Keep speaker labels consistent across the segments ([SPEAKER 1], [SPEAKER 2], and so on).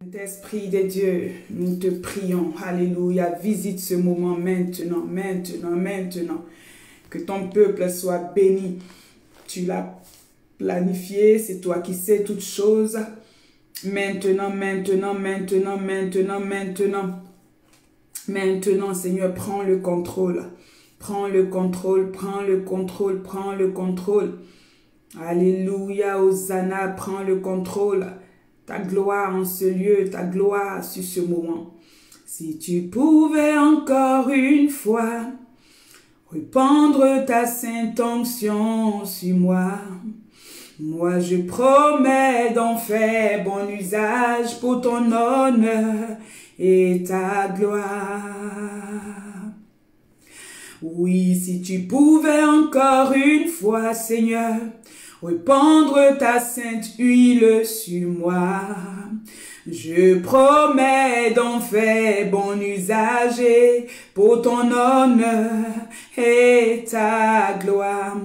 [SPEAKER 1] Saint-Esprit de Dieu, nous te prions, alléluia, visite ce moment maintenant, maintenant. Que ton peuple soit béni. Tu l'as planifié, c'est toi qui sais toutes choses. Maintenant, Seigneur, prends le contrôle. Prends le contrôle. Alléluia, Hosanna, prends le contrôle. Ta gloire en ce lieu, ta gloire sur ce moment. Si tu pouvais encore une fois répandre ta sainte onction sur moi, moi je promets d'en faire bon usage pour ton honneur et ta gloire. Oui, si tu pouvais encore une fois, Seigneur, répandre ta sainte huile sur moi, je promets d'en faire bon usage pour ton honneur et ta gloire.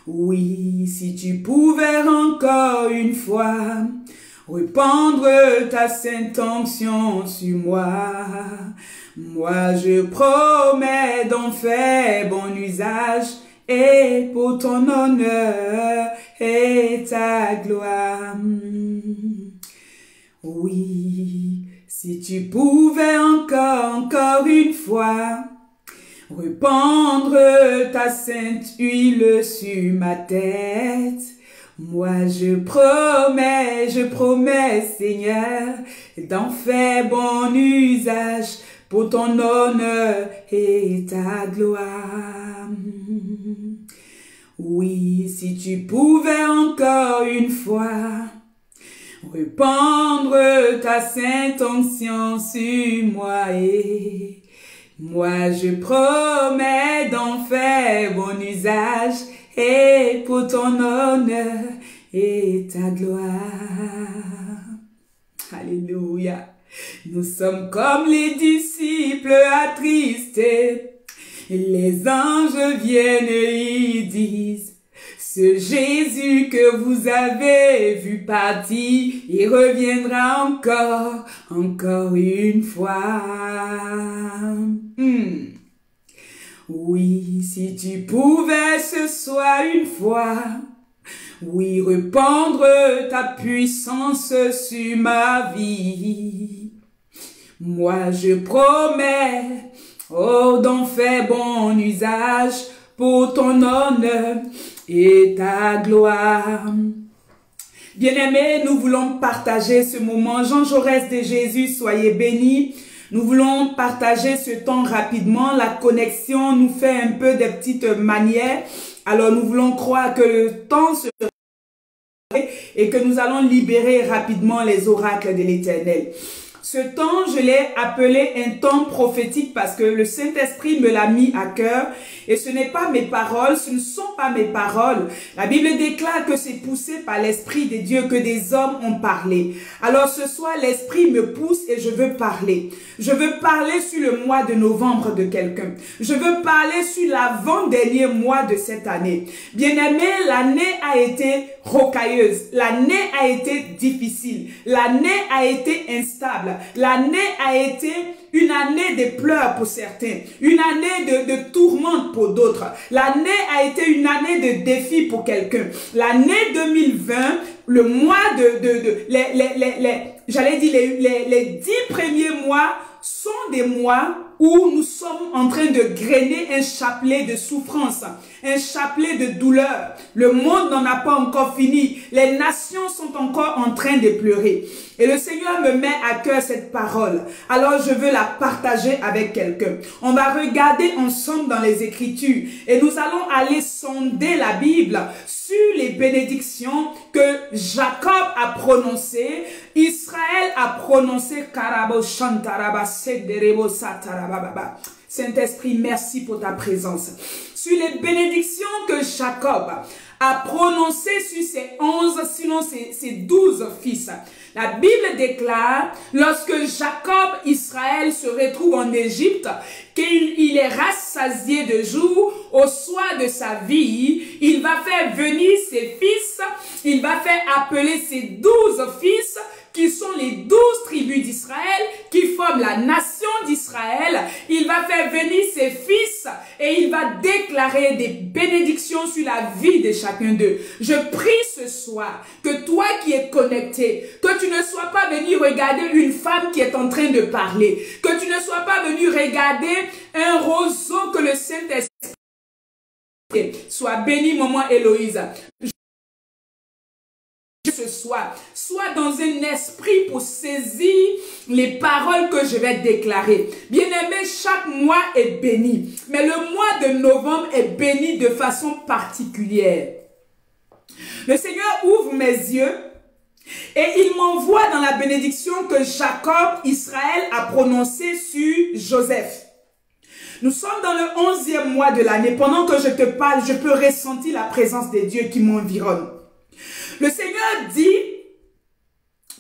[SPEAKER 1] Oui, si tu pouvais encore une fois répandre ta sainte onction sur moi, moi je promets d'en faire bon usage et pour ton honneur et ta gloire. Oui, si tu pouvais encore une fois répandre ta sainte huile sur ma tête, moi je promets Seigneur d'en faire bon usage pour ton honneur et ta gloire. Oui, si tu pouvais encore une fois répandre ta sainte onction sur moi, et moi je promets d'en faire bon usage et pour ton honneur et ta gloire. Alléluia. Nous sommes comme les disciples attristés. Les anges viennent et ils disent, ce Jésus que vous avez vu partir, il reviendra encore une fois. Oui, si tu pouvais ce soir une fois, oui, répandre ta puissance sur ma vie, moi je promets, oh, d'en faire bon usage pour ton honneur et ta gloire. Bien-aimés, nous voulons partager ce moment. Jean Jaurès de Jésus, soyez bénis. Nous voulons partager ce temps rapidement. La connexion nous fait un peu des petites manières. Alors nous voulons croire que le temps se et que nous allons libérer rapidement les oracles de l'Éternel. Ce temps, je l'ai appelé un temps prophétique parce que le Saint-Esprit me l'a mis à cœur. Et ce n'est pas mes paroles, ce ne sont pas mes paroles. La Bible déclare que c'est poussé par l'Esprit de Dieu que des hommes ont parlé. Alors ce soir, l'Esprit me pousse et je veux parler. Je veux parler sur le mois de novembre de quelqu'un. Je veux parler sur l'avant-dernier mois de cette année. Bien-aimé, l'année a été rocailleuse. L'année a été difficile. L'année a été instable. L'année a été une année de pleurs pour certains, une année de tourmente pour d'autres. L'année a été une année de défi pour quelqu'un. L'année 2020, le mois j'allais dire les 10 premiers mois sont des mois où nous sommes en train de grainer un chapelet de souffrance, un chapelet de douleur. Le monde n'en a pas encore fini. Les nations sont encore en train de pleurer. Et le Seigneur me met à cœur cette parole. Alors je veux la partager avec quelqu'un. On va regarder ensemble dans les Écritures et nous allons aller sonder la Bible sur les bénédictions que Jacob a prononcées, Israël a prononcé. Saint-Esprit, merci pour ta présence. Sur les bénédictions que Jacob a prononcées sur ses 11, sinon ses 12 fils. La Bible déclare, lorsque Jacob, Israël, se retrouve en Égypte, qu'il est rassasié de jour, au soir de sa vie, il va faire venir ses fils, il va faire appeler ses 12 fils, les 12 tribus d'Israël qui forment la nation d'Israël. Il va faire venir ses fils et il va déclarer des bénédictions sur la vie de chacun d'eux. Je prie ce soir que toi qui es connecté, que tu ne sois pas venu regarder une femme qui est en train de parler, que tu ne sois pas venu regarder un roseau que le Saint-Esprit soit béni, maman Héloïse. Ce soir, sois dans un esprit pour saisir les paroles que je vais déclarer. Bien-aimé, chaque mois est béni, mais le mois de novembre est béni de façon particulière. Le Seigneur ouvre mes yeux et il m'envoie dans la bénédiction que Jacob, Israël, a prononcée sur Joseph. Nous sommes dans le 11e mois de l'année. Pendant que je te parle, je peux ressentir la présence de Dieu qui m'environne. Le Seigneur dit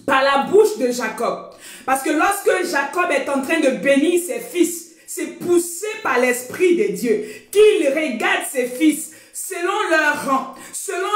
[SPEAKER 1] par la bouche de Jacob, parce que lorsque Jacob est en train de bénir ses fils, c'est poussé par l'Esprit de Dieu qu'il regarde ses fils selon leur rang, selon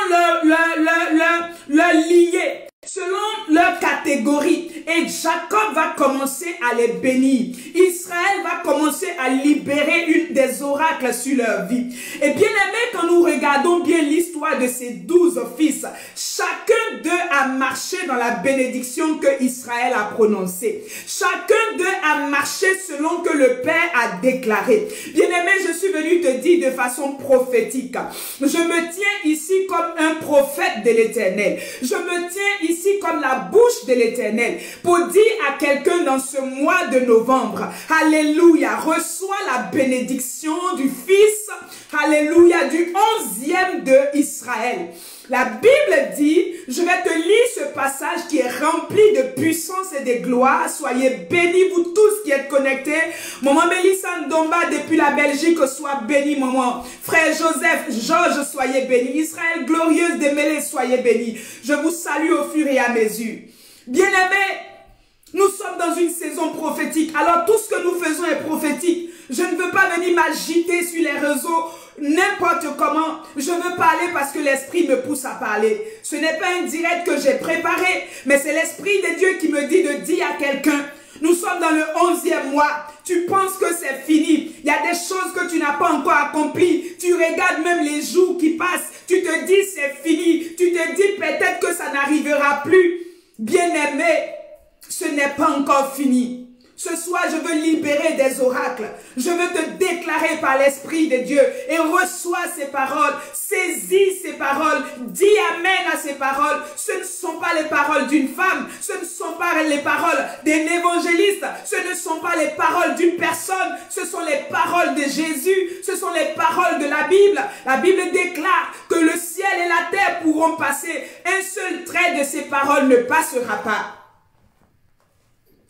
[SPEAKER 1] leur lignée, selon leur catégorie. Et Jacob va commencer à les bénir. Israël va commencer à libérer des oracles sur leur vie. Et bien aimé, quand nous regardons bien l'histoire de ces 12 fils, chacun d'eux a marché dans la bénédiction que Israël a prononcée. Chacun d'eux a marché selon que le Père a déclaré. Bien aimé, je suis venu te dire de façon prophétique. Je me tiens ici comme un prophète de l'Éternel. Je me tiens ici comme la bouche de l'Éternel pour dire à quelqu'un dans ce mois de novembre, alléluia, reçois la bénédiction du Fils, alléluia, du 11e de Israël. La Bible dit, je vais te lire ce passage qui est rempli de puissance et de gloire. Soyez bénis, vous tous qui êtes connectés. Maman Mélissa Ndomba depuis la Belgique, sois béni, maman. Frère Joseph, Georges, soyez bénis. Israël glorieuse de Mélé, soyez bénis. Je vous salue au fur et à mesure. Bien-aimés, nous sommes dans une saison prophétique. Alors tout ce que nous faisons est prophétique. Je ne veux pas venir m'agiter sur les réseaux n'importe comment. Je veux parler parce que l'Esprit me pousse à parler. Ce n'est pas un direct que j'ai préparé, mais c'est l'Esprit de Dieu qui me dit de dire à quelqu'un, nous sommes dans le 11e mois. Tu penses que c'est fini. Il y a des choses que tu n'as pas encore accomplies. Tu regardes même les jours qui passent. Tu te dis c'est fini. Tu te dis peut-être que ça n'arrivera plus. Bien-aimé, ce n'est pas encore fini. Ce soir, je veux libérer des oracles. Je veux te déclarer par l'Esprit de Dieu. Et reçois ces paroles. Saisis ces paroles. Dis Amen à ces paroles. Ce ne sont pas les paroles d'une femme. Ce ne sont pas les paroles d'un évangéliste. Ce ne sont pas les paroles d'une personne. Ce sont les paroles de Jésus. Ce sont les paroles de la Bible. La Bible déclare que le ciel et la terre pourront passer. Un seul trait de ces paroles ne passera pas.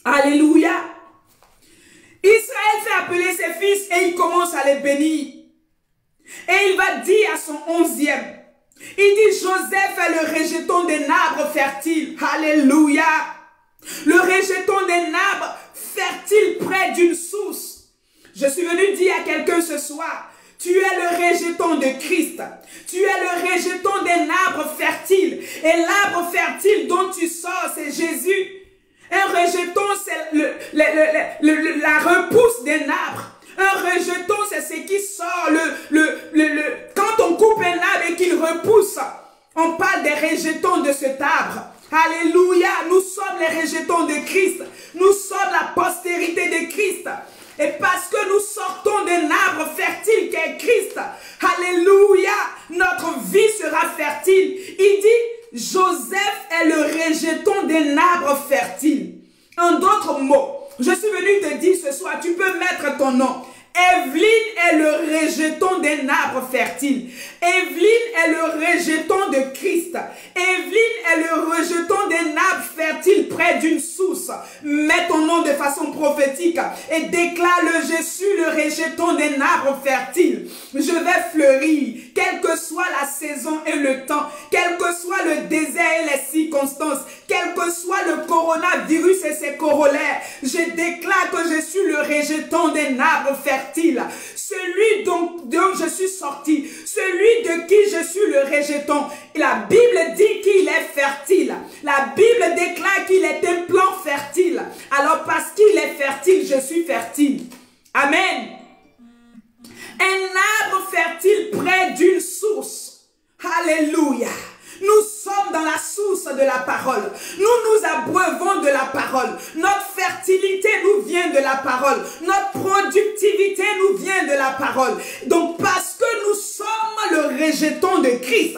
[SPEAKER 1] Alléluia. Israël fait appeler ses fils et il commence à les bénir. Et il va dire à son 11e, il dit Joseph est le rejeton d'un arbre fertile. Alléluia. Le rejeton d'un arbre fertile près d'une source. Je suis venu dire à quelqu'un ce soir, tu es le rejeton de Christ. Tu es le rejeton d'un arbre fertile. Et l'arbre fertile dont tu sors, c'est Jésus. Un rejeton, c'est la repousse d'un arbre. Un rejeton, c'est ce qui sort. Quand on coupe un arbre et qu'il repousse, on parle des rejetons de cet arbre. Alléluia, nous sommes les rejetons de Christ. Nous sommes la postérité de Christ. Et parce que nous sortons d'un arbre fertile qu'est Christ, alléluia, notre vie sera fertile. Il dit, Joseph est le rejeton d'un arbre fertile. En d'autres mots, je suis venu te dire ce soir, tu peux mettre ton nom. Evelyne est le rejeton d'un arbre fertile. Evelyne est le rejeton de Christ. Evelyne est le rejeton d'un arbre fertile près d'une source. Mets ton nom de façon prophétique et déclare-le, je suis le rejeton d'un arbre fertile. Je vais fleurir, quelle que soit la saison et le temps, quel que soit le désert et les circonstances, quel que soit le coronavirus et ses corollaires. Je déclare que je suis le rejeton d'un arbre fertile. Celui dont je suis sorti, celui de qui je suis le rejeton. Et la Bible dit qu'il est fertile. La Bible déclare qu'il est un plan Alors parce qu'il est fertile, je suis fertile. Amen. Un arbre fertile près d'une source. Alléluia. Nous sommes dans la source de la parole. Nous nous abreuvons de la parole. Notre fertilité nous vient de la parole. Notre productivité nous vient de la parole. Donc parce que nous sommes le rejeton de Christ,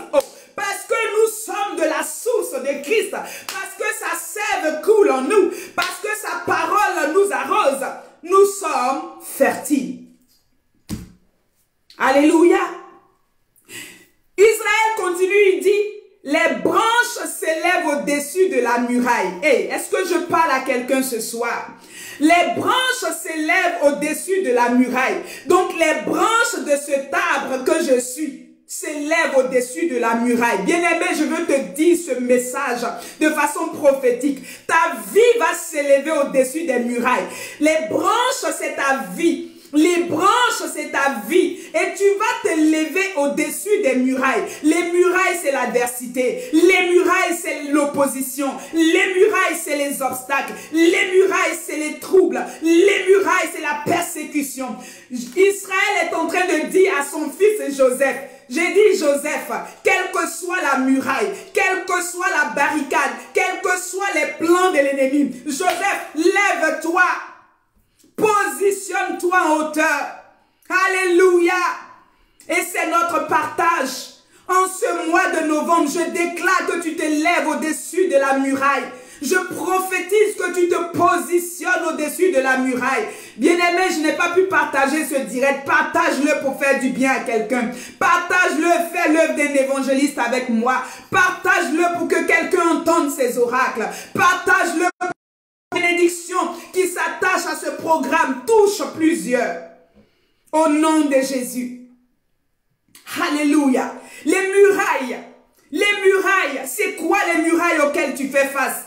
[SPEAKER 1] parce que nous sommes de la source de Christ, parce que sa sève coule en nous, parce que sa parole nous arrose, nous sommes fertiles. Alléluia. Israël continue, il dit, les branches s'élèvent au-dessus de la muraille. Hey, est-ce que je parle à quelqu'un ce soir? Les branches s'élèvent au-dessus de la muraille. Donc les branches de cet arbre que je suis s'élèvent au-dessus de la muraille. Bien-aimé, je veux te dire ce message de façon prophétique. Ta vie va s'élever au-dessus des murailles. Les branches, c'est ta vie. Les branches, c'est ta vie. Et tu vas te lever au-dessus des murailles. Les murailles, c'est l'adversité. Les murailles, c'est l'opposition. Les murailles, c'est les obstacles. Les murailles, c'est les troubles. Les murailles, c'est la persécution. Israël est en train de dire à son fils Joseph, j'ai dit Joseph, quelle que soit la muraille, quelle que soit la barricade, quels que soient les plans de l'ennemi, Joseph, lève-toi. Positionne-toi en hauteur. Alléluia. Et c'est notre partage. En ce mois de novembre, je déclare que tu te lèves au-dessus de la muraille. Je prophétise que tu te positionnes au-dessus de la muraille. Bien-aimé, je n'ai pas pu partager ce direct. Partage-le pour faire du bien à quelqu'un. Partage-le, fais l'œuvre d'un évangéliste avec moi. Partage-le pour que quelqu'un entende ses oracles. Partage-le pour que la bénédiction qui s'attache à ce programme touche plusieurs. Au nom de Jésus. Alléluia. Les murailles, c'est quoi les murailles auxquelles tu fais face?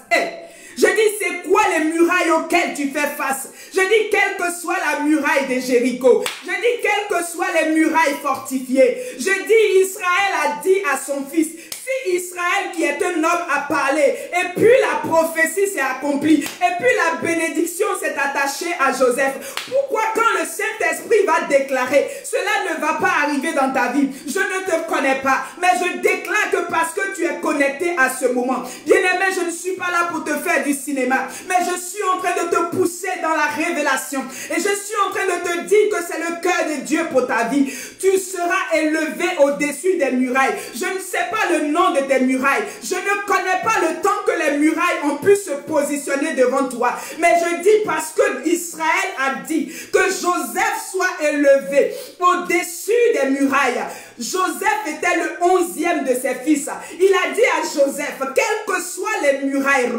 [SPEAKER 1] Je dis, c'est quoi les murailles auxquelles tu fais face? Je dis, quelle que soit la muraille de Jéricho. Je dis, quelles que soient les murailles fortifiées. Je dis, Israël a dit à son fils, si Israël qui est un homme a parlé, et puis la prophétie s'est accomplie, et puis la bénédiction s'est attachée à Joseph, pourquoi quand le Saint-Esprit va déclarer, cela ne va pas arriver dans ta vie? Je ne te connais pas, mais je déclare que parce que tu es connecté à ce moment, bien-aimé, je ne suis pas là pour te faire du cinéma, mais je suis en train de te pousser dans la révélation, et je suis en train de te dire que c'est le cœur de Dieu pour ta vie. Tu seras élevé au-dessus des murailles. Je ne sais pas le nom de tes murailles. Je ne connais pas le temps que les murailles ont pu se positionner devant toi. Mais je dis parce que Israël a dit que Joseph soit élevé au-dessus des murailles. Joseph était le 11e de ses fils. Il a dit à Joseph, quelles que soient les murailles,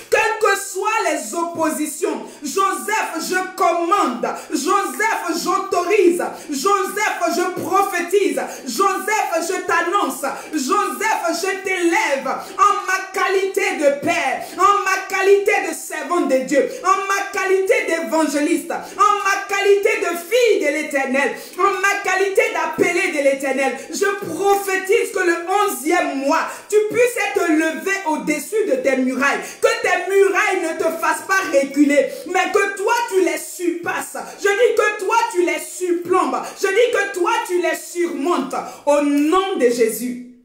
[SPEAKER 1] quelles que soient les oppositions, Joseph, je commande, Joseph, j'autorise, Joseph, je prophétise, Joseph, je t'annonce, Joseph, je t'élève en ma qualité de père, en ma qualité de servant de Dieu, en ma qualité d'évangéliste, en ma qualité de fille de l'Éternel, en ma qualité d'appelé de l'Éternel. Je prophétise que le 11e mois, tu puisses être levé au-dessus de tes murailles, que tes murailles ne te fassent pas reculer, mais que toi tu les surpasses. Je dis que toi tu les surplombes. Je dis que toi tu les surmontes au nom de Jésus.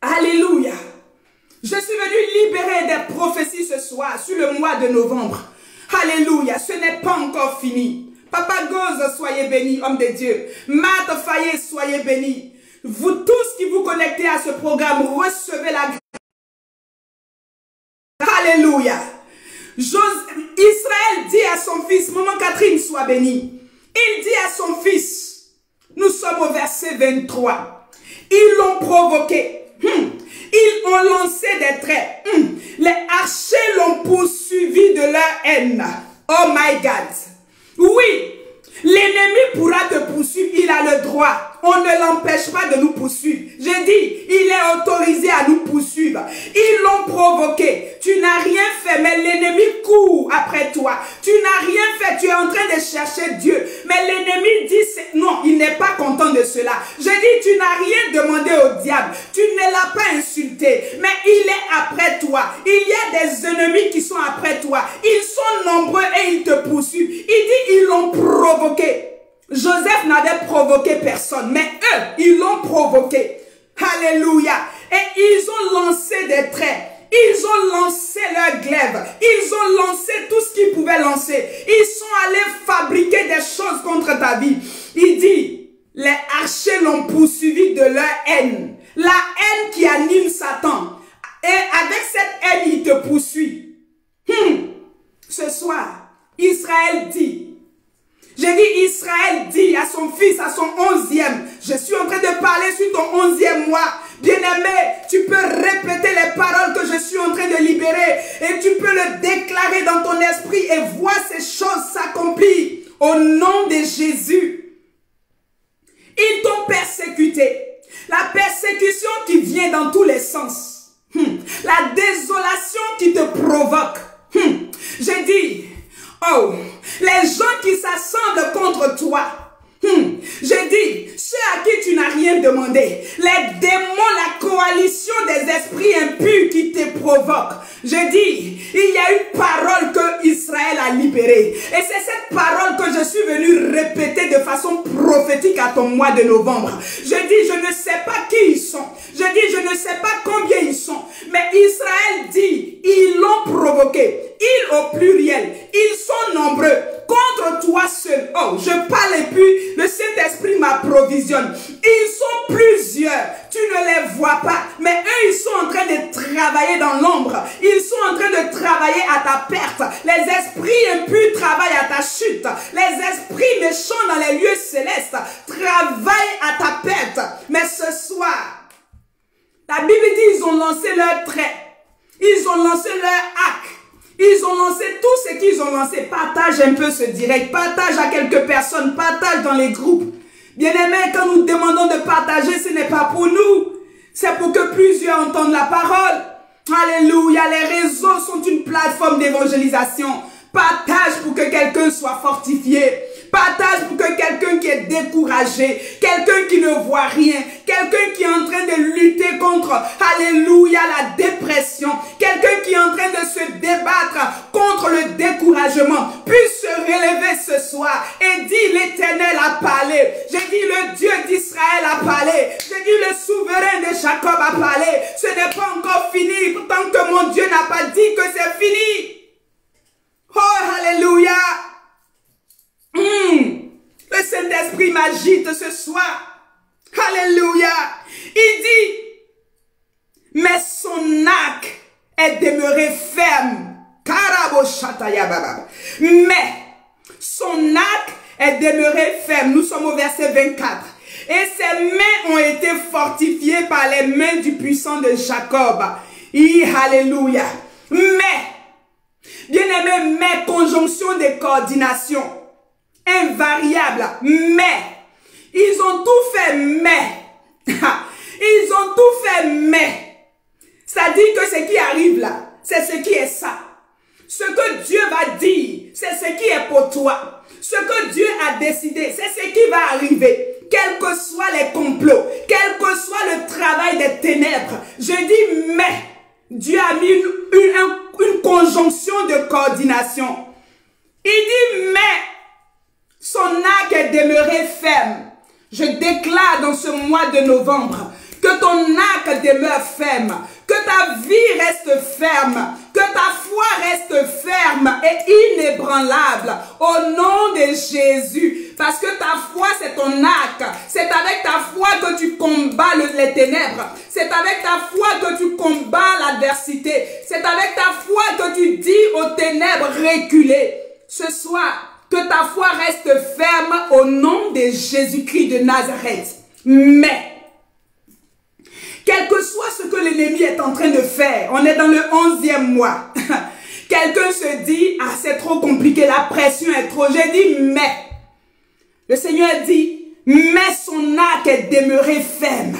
[SPEAKER 1] Alléluia. Je suis venu libérer des prophéties ce soir sur le mois de novembre. Alléluia. Ce n'est pas encore fini. Papa Gose, soyez bénis, homme de Dieu. Marthe Fayet, soyez bénis. Vous tous qui vous connectez à ce programme, recevez la grâce. Alléluia. Israël dit à son fils, maman Catherine, sois bénie. Il dit à son fils, nous sommes au verset 23. Ils l'ont provoqué. Ils ont lancé des traits. Les archers l'ont poursuivi de leur haine. Oh my God. Oui, l'ennemi pourra te poursuivre, il a le droit. On ne l'empêche pas de nous poursuivre. J'ai dit, il est autorisé à nous poursuivre. Ils l'ont provoqué. Tu n'as rien fait, mais l'ennemi court après toi. Tu n'as rien fait, tu es en train de chercher Dieu. Mais l'ennemi dit, non, il n'est pas content de cela. J'ai dit, tu n'as rien demandé au diable. Tu ne l'as pas insulté, mais il est après toi. Il y a des ennemis qui sont après toi. Ils sont nombreux et ils te poursuivent. Il dit, ils l'ont provoqué. Joseph n'avait provoqué personne, mais eux, ils l'ont provoqué. Alléluia. Et ils ont lancé des traits. Ils ont lancé leur glaive. Ils ont lancé tout ce qu'ils pouvaient lancer. Ils sont allés fabriquer des choses contre ta vie. Il dit, les archers l'ont poursuivi de leur haine. La haine qui anime Satan. Et avec cette haine, il te poursuit. Ce soir, Israël dit, j'ai dit Israël dit à son fils, à son 11e, je suis en train de parler sur ton 11e mois. Bien-aimé, tu peux répéter les paroles que je suis en train de libérer et tu peux le déclarer dans ton esprit et voir ces choses s'accomplir au nom de Jésus. Ils t'ont persécuté. La persécution qui vient dans tous les sens. La désolation qui te provoque. J'ai dit, oh, les gens qui s'assemblent contre toi. J'ai dit, ceux à qui tu n'as rien demandé, les démons, la coalition des esprits impurs qui te provoquent. J'ai dit, il y a une parole que Israël a libérée. Et c'est cette parole que je suis venu répéter de façon prophétique à ton mois de novembre. Je dis, je ne sais pas qui ils sont. Je dis, je ne sais pas combien ils sont. Mais Israël dit, ils l'ont provoqué. Ils au pluriel. Ils sont nombreux. Contre toi seul. Oh, je parle et puis le Saint-Esprit m'approvisionne. Ils sont plusieurs. Tu ne les vois pas. Mais eux, ils sont en train de travailler dans l'ombre. Ils sont en train de travailler à ta perte. Les esprits impurs travaillent à ta chute. Les esprits méchants dans les lieux célestes travaillent à ta perte. Mais ce soir, la Bible dit, ils ont lancé leur trait. Ils ont lancé leur arc. Ils ont lancé tout ce qu'ils ont lancé. Partage un peu ce direct. Partage à quelques personnes. Partage dans les groupes. Bien-aimés, quand nous demandons de partager, ce n'est pas pour nous. C'est pour que plusieurs entendent la parole. Alléluia. Les réseaux sont une plateforme d'évangélisation. Partage pour que quelqu'un soit fortifié. Partage pour que quelqu'un qui est découragé, quelqu'un qui ne voit rien, quelqu'un qui est en train de lutter contre, alléluia, la dépression, quelqu'un qui est en train de se débattre contre le découragement, puisse se relever ce soir et dire l'Éternel a parlé. J'ai dit le Dieu d'Israël a parlé. J'ai dit le souverain de Jacob a parlé. Ce n'est pas encore fini tant que mon Dieu n'a pas dit que c'est fini. Oh, alléluia. Le Saint-Esprit m'agite ce soir. Alléluia. Il dit, mais son arc est demeuré ferme. Mais son arc est demeuré ferme. Nous sommes au verset 24. Et ses mains ont été fortifiées par les mains du puissant de Jacob. Alléluia. Mais, bien-aimé, mais conjonction de coordination. Invariable, mais ils ont tout fait, mais ils ont tout fait, mais ça dit que ce qui arrive là, c'est ce qui est ça. Ce que Dieu va dire, c'est ce qui est pour toi. Ce que Dieu a décidé, c'est ce qui va arriver. Quels que soient les complots, quel que soit le travail des ténèbres, je dis mais. Dieu a mis une conjonction de coordination. Il dit mais. Son arc est demeuré ferme. Je déclare dans ce mois de novembre que ton arc demeure ferme, que ta vie reste ferme, que ta foi reste ferme et inébranlable au nom de Jésus. Parce que ta foi, c'est ton arc. C'est avec ta foi que tu combats les ténèbres. C'est avec ta foi que tu combats l'adversité. C'est avec ta foi que tu dis aux ténèbres reculez. Ce soir, que ta foi reste ferme au nom de Jésus-Christ de Nazareth. Mais, quel que soit ce que l'ennemi est en train de faire, on est dans le 11e mois. Quelqu'un se dit, ah c'est trop compliqué, la pression est trop. J'ai dit, mais. Le Seigneur dit, mais son arc est demeuré ferme.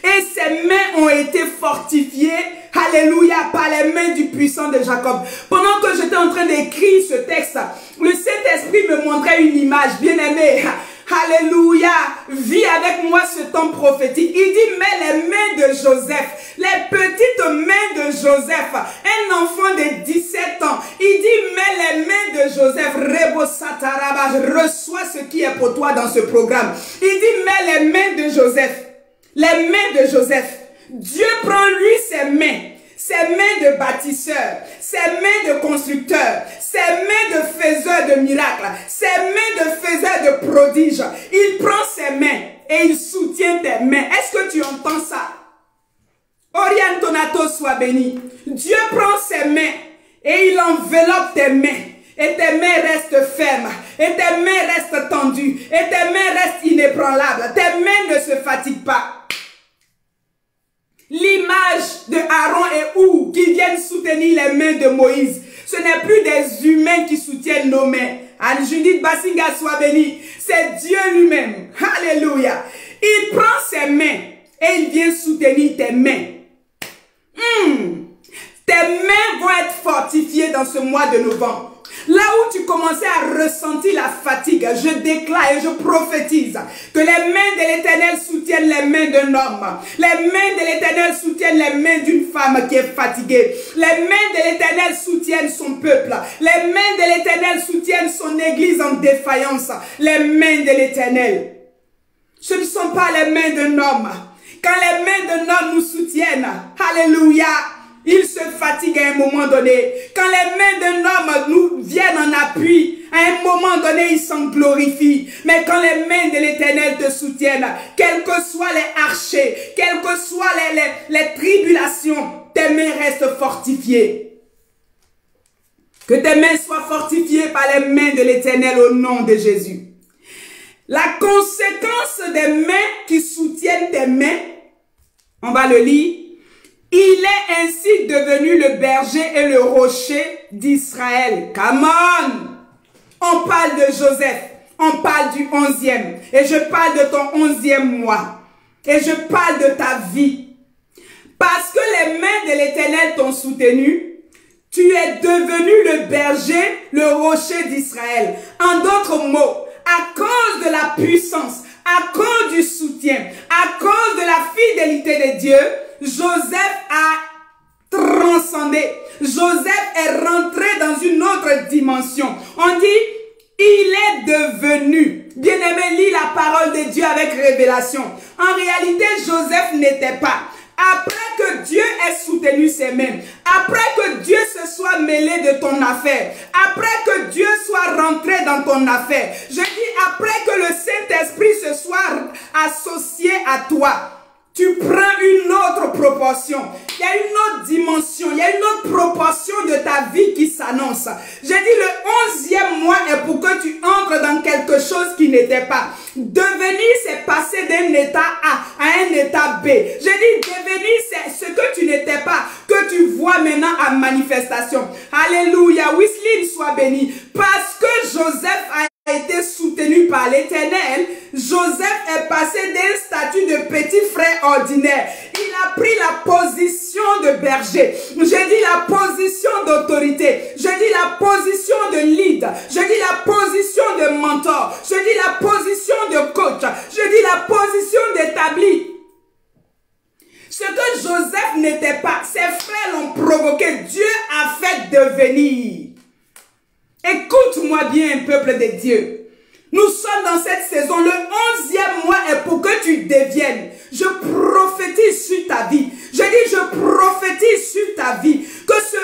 [SPEAKER 1] Et ses mains ont été fortifiées, alléluia, par les mains du puissant de Jacob. Pendant que j'étais en train d'écrire ce texte, le Saint-Esprit me montrait une image, bien aimée. Alléluia, vis avec moi ce temps prophétique. Il dit, mais les mains de Joseph, les petites mains de Joseph enfant de 17 ans. Il dit, mets les mains de Joseph, Rebo Sataraba, reçois ce qui est pour toi dans ce programme. Il dit, mets les mains de Joseph. Les mains de Joseph. Dieu prend lui ses mains de bâtisseur, ses mains de constructeur, ses mains de faiseur de miracles, ses mains de faiseur de prodiges. Il prend ses mains et il soutient tes mains. Est-ce que tu entends ça? Oriane Tonato soit béni. Dieu prend ses mains et il enveloppe tes mains. Et tes mains restent fermes. Et tes mains restent tendues. Et tes mains restent inébranlables. Tes mains ne se fatiguent pas. L'image de Aaron et Hur qui viennent soutenir les mains de Moïse. Ce n'est plus des humains qui soutiennent nos mains. Anne-Judith Basinga soit bénie. C'est Dieu lui-même. Alléluia. Il prend ses mains et il vient soutenir tes mains. Tes mains vont être fortifiées dans ce mois de novembre. Là où tu commençais à ressentir la fatigue, je déclare et je prophétise que les mains de l'Éternel soutiennent les mains d'un homme. Les mains de l'Éternel soutiennent les mains d'une femme qui est fatiguée. Les mains de l'Éternel soutiennent son peuple. Les mains de l'Éternel soutiennent son église en défaillance. Les mains de l'Éternel. Ce ne sont pas les mains d'un homme. Quand les mains d'un homme nous soutiennent, alléluia, il se fatigue à un moment donné. Quand les mains d'un homme nous viennent en appui, à un moment donné, il s'en glorifie. Mais quand les mains de l'Éternel te soutiennent, quels que soient les archers, quelles que soient les tribulations, tes mains restent fortifiées. Que tes mains soient fortifiées par les mains de l'Éternel au nom de Jésus. La conséquence des mains qui soutiennent tes mains, on va le lire. Il est ainsi devenu le berger et le rocher d'Israël. Come on! On parle de Joseph. On parle du 11e. Et je parle de ton 11e mois. Et je parle de ta vie. Parce que les mains de l'Éternel t'ont soutenu, tu es devenu le berger, le rocher d'Israël. En d'autres mots, à cause de la puissance, à cause du soutien, à cause de la fidélité de Dieu, Joseph a transcendé. Joseph est rentré dans une autre dimension. On dit, il est devenu. Bien-aimé, lis la parole de Dieu avec révélation. En réalité, Joseph n'était pas. Après que Dieu ait soutenu ses mains, après que Dieu se soit mêlé de ton affaire, après que Dieu soit rentré dans ton affaire, je dis après que le Saint-Esprit se soit associé à toi, tu prends une autre proportion. Il y a une autre dimension, il y a une autre proportion de ta vie qui s'annonce. J'ai dit le 11e mois est pour que tu entres dans quelque chose qui n'était pas. Devenir, c'est passer d'un état A à un état B. J'ai dit devenir, c'est ce que tu n'étais pas, que tu vois maintenant en manifestation. Alléluia, Wisline soit béni. Parce que Joseph a été soutenu par l'Éternel, Joseph est passé d'un statut de petit frère ordinaire. Il a pris la position de berger. J'ai dit la position d'autorité. J'ai dit la position de lead. J'ai dit la position de mentor. J'ai dit la position de coach. J'ai dit la position d'établi. Ce que Joseph n'était pas, ses frères l'ont provoqué. Dieu a fait devenir. Écoute-moi bien, peuple de Dieu. Nous sommes dans cette saison. Le 11e mois est pour que tu deviennes. Je prophétise sur ta vie. Je dis, je prophétise sur ta vie. Que ce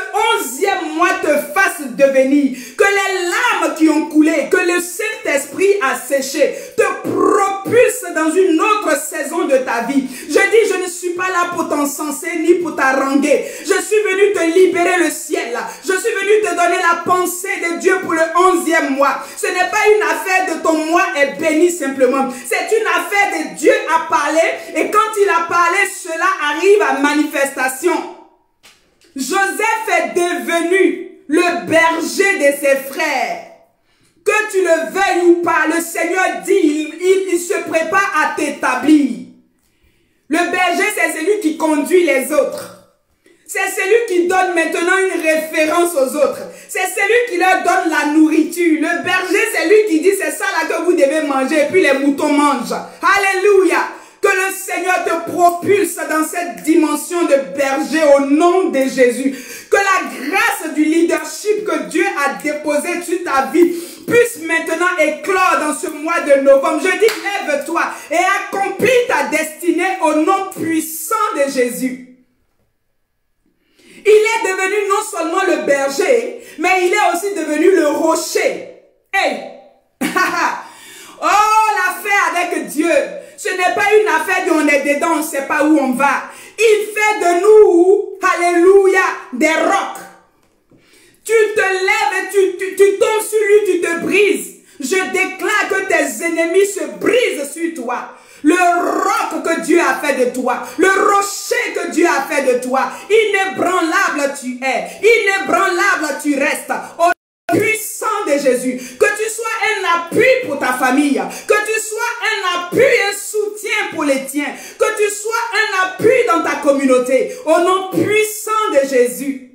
[SPEAKER 1] 11e mois te fasse devenir. Que les larmes qui ont coulé, que le Saint-Esprit a séché, te propulse dans une autre saison de ta vie. Je dis, je ne suis pas là pour t'encenser ni pour t'haranguer. Je suis venu te libérer le ciel. Je suis venu te donner la pensée de Dieu pour le 11e mois. Ce n'est pas une affaire de ton mois est béni simplement. C'est une affaire de Dieu à parler. Et quand il a parlé, cela arrive à manifestation. Joseph est devenu le berger de ses frères. Que tu le veuilles ou pas, le Seigneur dit, il se prépare à t'établir. Le berger, c'est celui qui conduit les autres. C'est celui qui donne maintenant une référence aux autres. C'est celui qui leur donne la nourriture. Le berger, c'est lui qui dit, c'est ça là que vous devez manger, et puis les moutons mangent. Alléluia. Que le Seigneur te propulse dans cette dimension de berger au nom de Jésus. Que la grâce du leadership que Dieu a déposé sur ta vie puisse maintenant éclore dans ce mois de novembre. Je dis, lève-toi et accomplis ta destinée au nom puissant de Jésus. Il est devenu non seulement le berger, mais il est aussi devenu le rocher. Hey! Oh, l'affaire avec Dieu, ce n'est pas une affaire où on est dedans, on ne sait pas où on va. Il fait de nous, alléluia, des rocs. Tu te lèves et tu tombes sur lui, tu te brises. Je déclare que tes ennemis se brisent sur toi. Le roc que Dieu a fait de toi, le rocher que Dieu a fait de toi, inébranlable tu es, inébranlable tu restes. Au puissant de Jésus, que tu sois un appui pour ta famille, que tu sois un appui, un soutien pour les tiens, que tu sois un appui dans ta communauté, au nom puissant de Jésus.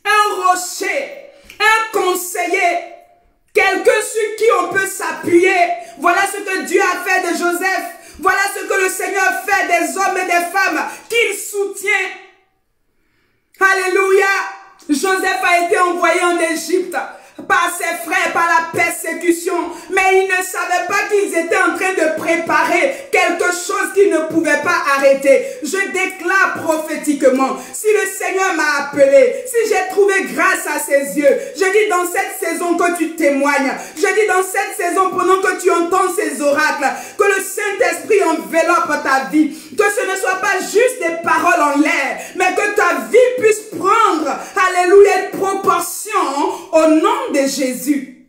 [SPEAKER 1] Un rocher, un conseiller, quelqu'un sur qui on peut s'appuyer. Voilà ce que Dieu a fait de Joseph. Voilà ce que le Seigneur fait des hommes et des femmes qu'il soutient. Alléluia. Joseph a été envoyé en Égypte par ses frères, par la persécution. Mais ils ne savaient pas qu'ils étaient en train de préparer quelque chose qu'ils ne pouvaient pas arrêter. Je déclare prophétiquement, si le Seigneur m'a appelé, si j'ai trouvé grâce à ses yeux, je dis dans cette saison que tu témoignes, je dis dans cette saison pendant que tu entends ces oracles, que le Saint-Esprit enveloppe ta vie, que ce ne soit pas juste des paroles en l'air, mais que ta vie puisse prendre, alléluia, une proportion au nom de Jésus.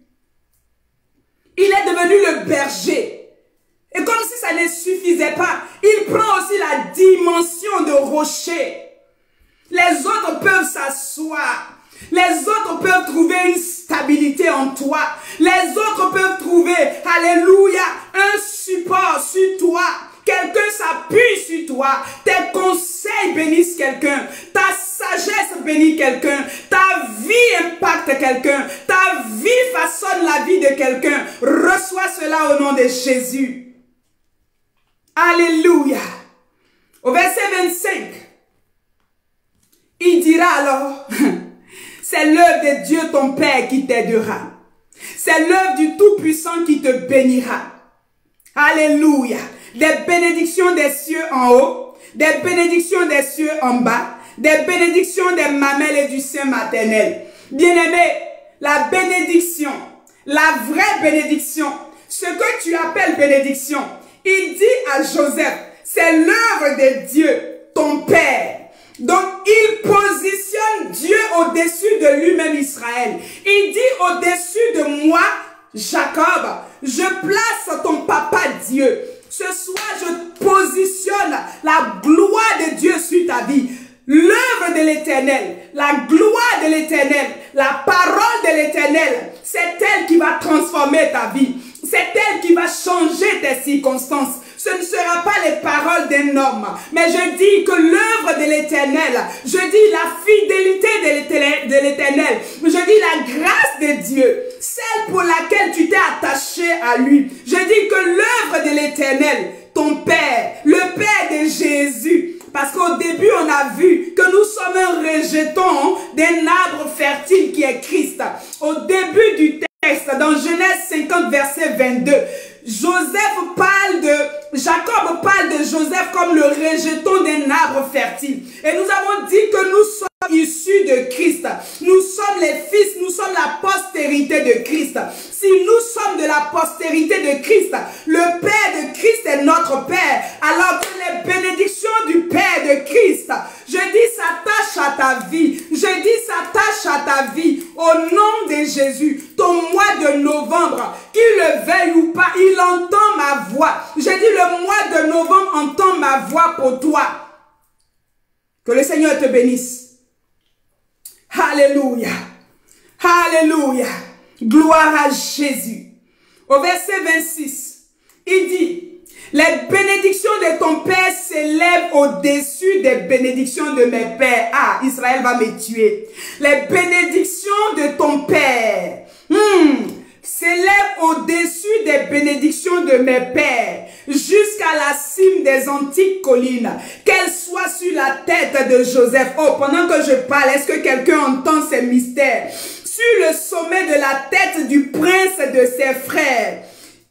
[SPEAKER 1] Il est devenu le berger. Et comme si ça ne suffisait pas, il prend aussi la dimension de rocher. Les autres peuvent s'asseoir. Les autres peuvent trouver une stabilité en toi. Les autres peuvent trouver, alléluia, un support sur toi. Quelqu'un s'appuie sur toi. Tes conseils bénissent quelqu'un. Ta sagesse bénit quelqu'un. Ta vie impacte quelqu'un. Ta vie façonne la vie de quelqu'un. Reçois cela au nom de Jésus. Alléluia. Au verset 25, il dira alors, c'est l'œuvre de Dieu ton Père qui t'aidera. C'est l'œuvre du Tout-Puissant qui te bénira. Alléluia. Des bénédictions des cieux en haut, des bénédictions des cieux en bas, des bénédictions des mamelles et du sein maternel. Bien-aimé, la bénédiction, la vraie bénédiction, ce que tu appelles bénédiction, il dit à Joseph, c'est l'œuvre de Dieu, ton Père. Donc, il positionne Dieu au-dessus de lui-même Israël. Il dit au-dessus de moi, Jacob, je place ton papa Dieu. Ce soir, je positionne la gloire de Dieu sur ta vie. L'œuvre de l'Éternel, la gloire de l'Éternel, la parole de l'Éternel, c'est elle qui va transformer ta vie. C'est elle qui va changer tes circonstances. Ce ne sera pas les paroles d'un homme, mais je dis que l'œuvre de l'Éternel, je dis la fidélité de l'Éternel, je dis la grâce de Dieu, celle pour laquelle tu t'es attaché à lui. Je dis que l'œuvre de l'Éternel, ton Père, le Père de Jésus, parce qu'au début on a vu que nous sommes un rejeton d'un arbre fertile qui est Christ. Au début du texte, dans Genèse 50 verset 22, Jacob parle de Joseph comme le rejeton d'un arbre fertile. Et nous avons dit que nous sommes issus de Christ. Nous sommes les fils, nous sommes la postérité de Christ. Si nous sommes de la postérité de Christ, le Père de Christ est notre Père. Alors que les bénédictions du Père de Christ, je dis, s'attachent à ta vie. Je dis, s'attachent à ta vie. Au nom de Jésus, ton mois de novembre, qu'il le veuille ou pas, il entend ma voix. Je dis, le mois de novembre entend ma voix pour toi. Que le Seigneur te bénisse. Alléluia. Alléluia. Gloire à Jésus. Au verset 26, il dit, les bénédictions de ton Père s'élèvent au-dessus des bénédictions de mes pères. Ah, Israël va me tuer. Les bénédictions de ton Père s'élève au-dessus des bénédictions de mes pères, jusqu'à la cime des antiques collines, qu'elle soit sur la tête de Joseph. Oh, pendant que je parle, est-ce que quelqu'un entend ces mystères? Sur le sommet de la tête du prince de ses frères.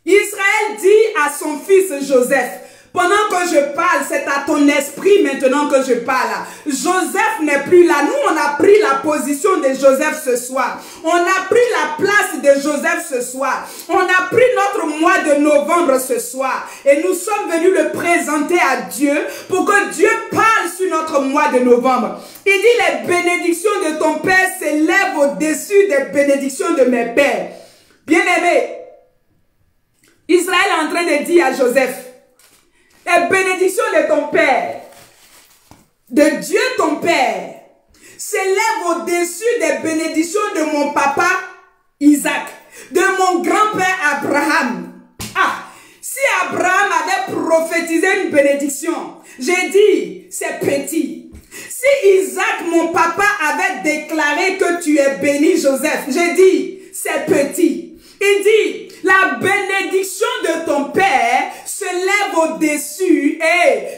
[SPEAKER 1] Israël dit à son fils Joseph, pendant que je parle, c'est à ton esprit maintenant que je parle. Joseph n'est plus là. Nous, on a pris la position de Joseph ce soir. On a pris la place de Joseph ce soir. On a pris notre mois de novembre ce soir. Et nous sommes venus le présenter à Dieu pour que Dieu parle sur notre mois de novembre. Il dit, les bénédictions de ton Père s'élèvent au-dessus des bénédictions de mes pères. Bien-aimé, Israël est en train de dire à Joseph, les bénédictions de ton Père, de Dieu ton Père, s'élèvent au-dessus des bénédictions de mon papa Isaac, de mon grand-père Abraham. Ah, si Abraham avait prophétisé une bénédiction, j'ai dit, c'est petit. Si Isaac, mon papa, avait déclaré que tu es béni, Joseph, j'ai dit, c'est petit. Il dit, la bénédiction de ton Père se lève au-dessus,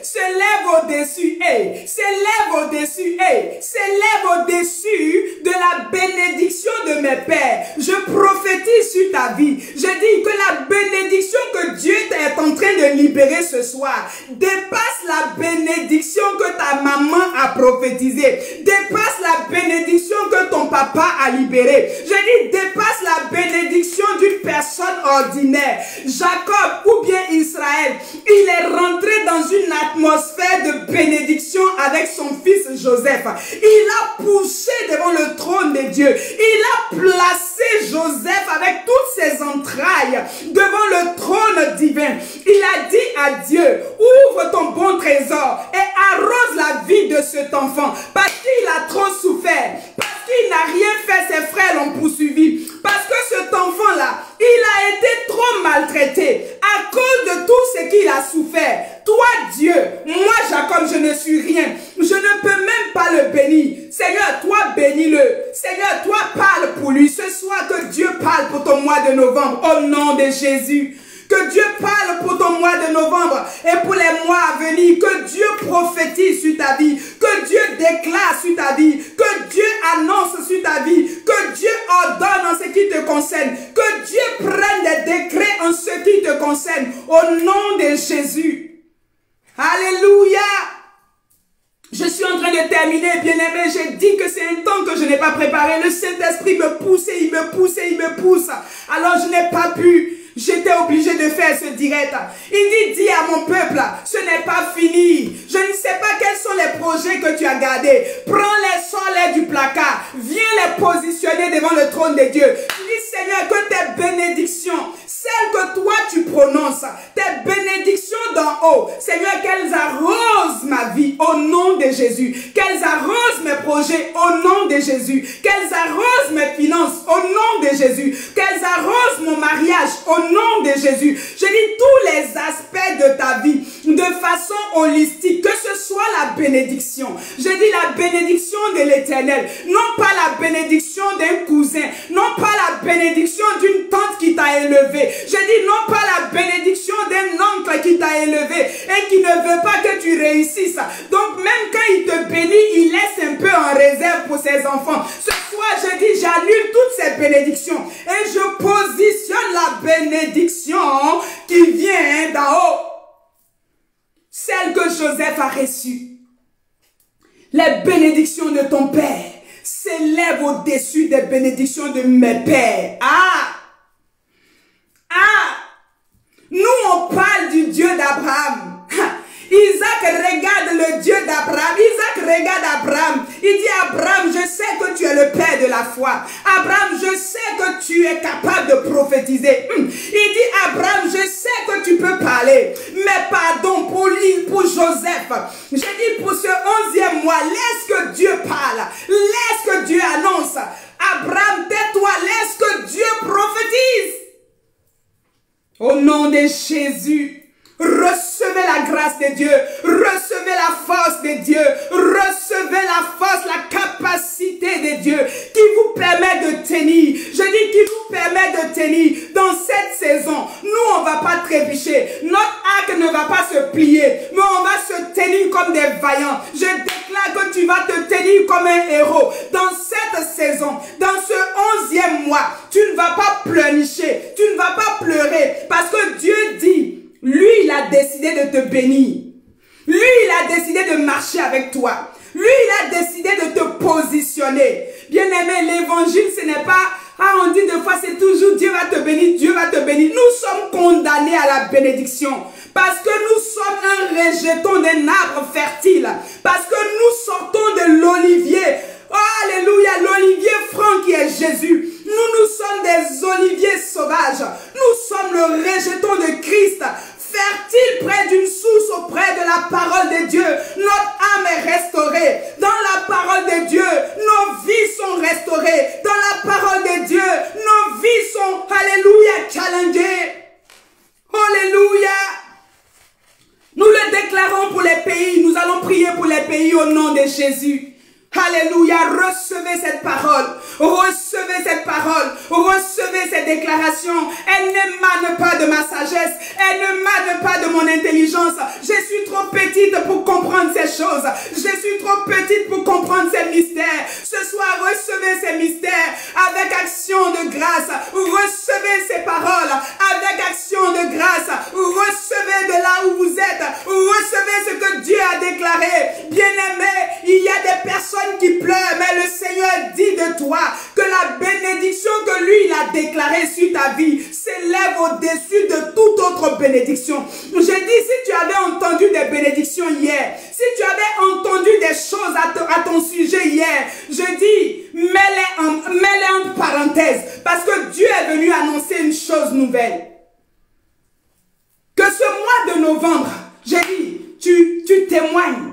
[SPEAKER 1] se lève au-dessus, se lève au-dessus, se lève au-dessus de la bénédiction de mes pères. Je prophétise sur ta vie. Je dis que la bénédiction que Dieu est en train de libérer ce soir dépasse la bénédiction que ta maman a prophétisée, dépasse la bénédiction que ton papa a libérée. Je dis, dépasse la bénédiction d'une personne ordinaire. Jacob ou bien Israël, il est rentré dans une atmosphère de bénédiction avec son fils Joseph. Il a poussé devant le trône de Dieu. Il a placé Joseph avec toutes ses entrailles devant le trône divin. Il a dit à Dieu, ouvre ton bon trésor et arrose la vie de cet enfant parce qu'il a trop souffert, parce qu'il n'a rien fait, ses frères l'ont poursuivi, parce que cet enfant-là, il a été trop maltraité à cause de tout ce qu'il a souffert. Toi, Dieu, moi, Jacob, je ne suis rien. Je ne peux même pas le bénir. Seigneur, toi, bénis-le. Seigneur, toi, parle pour lui. Ce soir, que Dieu parle pour ton mois de novembre. Au nom de Jésus. Que Dieu parle pour ton mois de novembre et pour les mois à venir. Que Dieu prophétise sur ta vie. Que Dieu déclare sur ta vie. Que Dieu annonce sur ta vie. Que Dieu ordonne en ce qui te concerne. Que Dieu prenne des décrets en ce qui te concerne. Au nom de Jésus. Alléluia. Je suis en train de terminer, bien-aimé. J'ai dit que c'est un temps que je n'ai pas préparé. Le Saint-Esprit me pousse et il me pousse et il me pousse. Alors je n'ai pas pu. J'étais obligé de faire ce direct. Il dit, dis à mon peuple, ce n'est pas fini. Je ne sais pas quels sont les projets que tu as gardés. Prends-les, sors-les du placard. Viens les positionner devant le trône de Dieu. Dis, Seigneur, que tes bénédictions, celles que toi tu prononces, tes bénédictions d'en haut, Seigneur, qu'elles arrosent ma vie au nom de Jésus. Qu'elles arrosent mes projets au nom de Jésus. Qu'elles arrosent mes finances au nom de Jésus. Qu'elles arrosent mon mariage au nom de Jésus. Je dis tous les aspects de ta vie de façon holistique, que ce soit la bénédiction. Je dis la bénédiction de l'Éternel, non pas la bénédiction d'un cousin, non pas la bénédiction d'une tante qui t'a élevé. Je dis non pas la bénédiction d'un oncle qui t'a élevé et qui ne veut pas que tu réussisses. Donc même quand il te bénit, il laisse un peu en réserve pour ses enfants. Ce soir, je dis, j'annule toutes ces bénédictions et je positionne la bénédiction qui vient d'en haut. Celle que Joseph a reçue. Les bénédictions de ton Père s'élèvent au-dessus des bénédictions de mes pères. Nous on parle du Dieu d'Abraham. Isaac regarde le Dieu d'Abraham. Isaac regarde Abraham. Il dit, Abraham, je sais que tu es le père de la foi. Abraham, je sais que tu es capable de prophétiser. Il dit, Abraham, je sais que tu peux parler. Mais pardon, pour Joseph, je dis pour ce 11e mois, laisse que Dieu parle. Laisse que Dieu annonce. Abraham, tais-toi, laisse que Dieu prophétise. Au nom de Jésus. Recevez la grâce de Dieu, recevez la force de Dieu, recevez la force, la capacité de Dieu qui vous permet de tenir. Je dis qui vous permet de tenir. héros. Dans cette saison, dans ce 11e mois, tu ne vas pas pleurnicher, tu ne vas pas pleurer, parce que Dieu dit, lui, il a décidé de te bénir. Lui, il a décidé de marcher avec toi. Lui, il a décidé de te positionner. Bien-aimé, l'évangile, ce n'est pas, on dit des fois, c'est toujours Dieu va te bénir, Dieu va te bénir. Nous sommes condamnés à la bénédiction. Parce que nous sommes un rejeton d'un arbre fertile. Parce que nous sortons de l'olivier. Oh, alléluia, l'olivier franc qui est Jésus. Nous sommes des oliviers sauvages. Nous sommes le rejeton de Christ. Fertile près d'une source auprès de la parole de Dieu. Notre âme est restaurée. Dans la parole de Dieu, nos vies sont restaurées. Dans la parole de Dieu, nos vies sont, alléluia, challengées. Alléluia. Nous le déclarons pour les pays. Nous allons prier pour les pays au nom de Jésus. Alléluia, recevez cette parole, recevez cette parole, recevez cette déclaration. Elle n'émane pas de ma sagesse, elle n'émane pas de mon intelligence. Je suis trop petite pour comprendre ces choses, je suis trop petite pour comprendre ces mystères. Ce soir, recevez ces mystères avec action de grâce, recevez ces paroles avec action de grâce, recevez de là où vous êtes, recevez ce que Dieu a déclaré. Bien-aimé, il y a des personnes qui pleurent, mais le Seigneur dit de toi que la bénédiction que lui il a déclarée sur ta vie s'élève au-dessus de toute autre bénédiction. Je dis, si tu avais entendu des bénédictions hier, si tu avais entendu des choses à ton sujet hier, je dis, mets-les en parenthèse, parce que Dieu est venu annoncer une chose nouvelle. Que ce mois de novembre, j'ai dit, tu témoignes.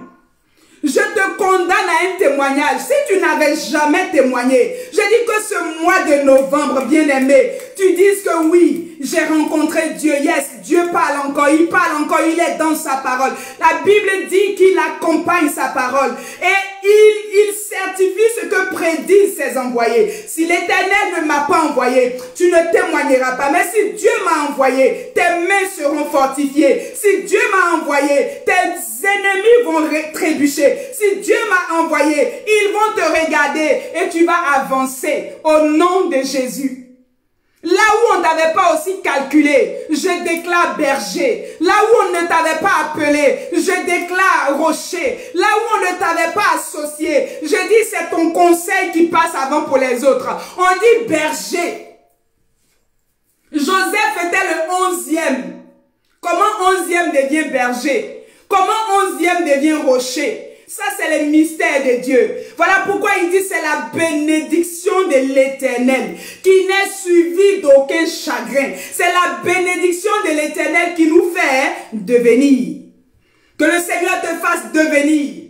[SPEAKER 1] Je te condamne à un témoignage. Si tu n'avais jamais témoigné, je dis que ce mois de novembre, bien-aimé, tu dises que oui, j'ai rencontré Dieu. Yes, Dieu parle encore, il est dans sa parole. La Bible dit qu'il accompagne sa parole et il certifie ce que prédisent ses envoyés. Si l'Éternel ne m'a pas envoyé, tu ne témoigneras pas. Mais si Dieu m'a envoyé, tes mains seront fortifiées. Si Dieu m'a envoyé, tes ennemis vont trébucher. Si Dieu m'a envoyé, ils vont te regarder et tu vas avancer au nom de Jésus. Là où on ne t'avait pas aussi calculé, je déclare berger. Là où on ne t'avait pas appelé, je déclare rocher. Là où on ne t'avait pas associé, je dis c'est ton conseil qui passe avant pour les autres. On dit berger. Joseph était le 11e. Comment 11e devient berger? Comment 11e devient rocher? Ça, c'est le mystère de Dieu. Voilà pourquoi il dit c'est la bénédiction de l'Éternel qui n'est suivie d'aucun chagrin. C'est la bénédiction de l'Éternel qui nous fait devenir. Que le Seigneur te fasse devenir.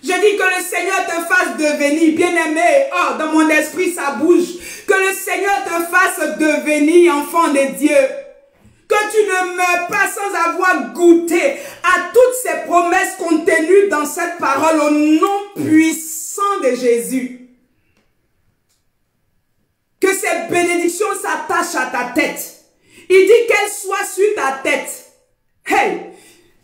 [SPEAKER 1] Je dis que le Seigneur te fasse devenir, bien-aimé. Oh, dans mon esprit, ça bouge. Que le Seigneur te fasse devenir enfant de Dieu. Que tu ne meurs pas sans avoir goûté à toutes ces promesses contenues dans cette parole au nom puissant de Jésus. Que ces bénédictions s'attachent à ta tête. Il dit qu'elles soient sur ta tête. Hey!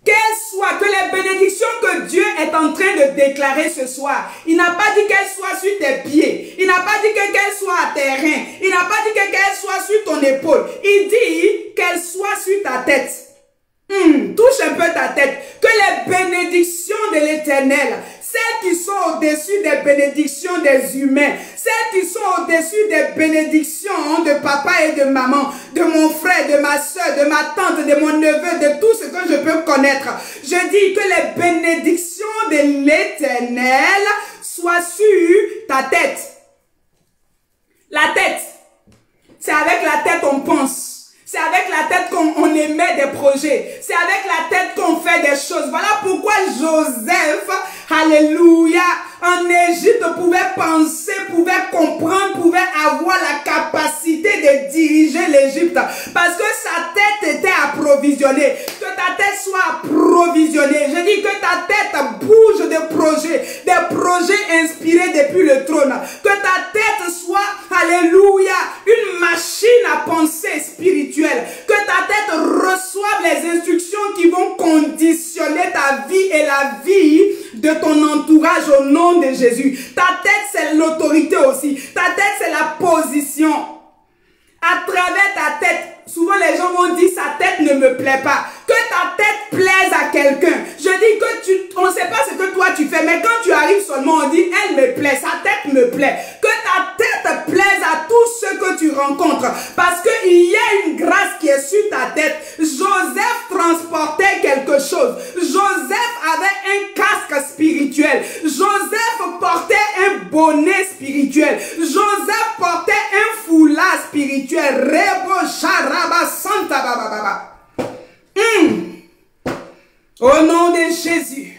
[SPEAKER 1] Qu'elles soient, que les bénédictions que Dieu est en train de déclarer ce soir, il n'a pas dit qu'elles soient sur tes pieds, il n'a pas dit qu'elles soient à tes reins, il n'a pas dit qu'elles soient sur ton épaule, il dit qu'elles soient sur ta tête. Touche un peu ta tête, que les bénédictions de l'Éternel, celles qui sont au-dessus des bénédictions des humains, celles qui sont au-dessus des bénédictions de papa et de maman, de mon frère, de ma soeur, de ma tante, de mon neveu, de tout ce que je peux connaître. Je dis que les bénédictions de l'Éternel soient sur ta tête. La tête, c'est avec la tête on pense. C'est avec la tête qu'on émet des projets. C'est avec la tête qu'on fait des choses. Voilà pourquoi Joseph, alléluia, en Égypte pouvait penser, pouvait comprendre, pouvait avoir la capacité de diriger l'Égypte. Parce que sa tête était approvisionnée. Que ta tête soit approvisionnée. Je dis que ta tête bouge des projets inspirés depuis le trône. Que ta tête soit, alléluia, une machine à penser spirituelle. Que ta tête reçoive les instructions qui vont conditionner ta vie et la vie de ton entourage au nom de Jésus. Ta tête l'autorité aussi. Ta tête, c'est la position. À travers ta tête, souvent les gens vont dire sa tête ne me plaît pas. Que ta tête plaise à quelqu'un. Je dis que on ne sait pas ce que toi tu fais, mais quand tu arrives seulement, on dit elle me plaît, sa tête me plaît. Que ta tête plaise à tous ceux que tu rencontres. Parce qu'il y a une grâce qui est sur ta tête. Joseph transportait quelque chose. Joseph avait un casque spirituel. Joseph portait un bonnet spirituel. Joseph portait un foulard spirituel. Rebo Sharaba Santa Baba Baba. Au nom de Jésus,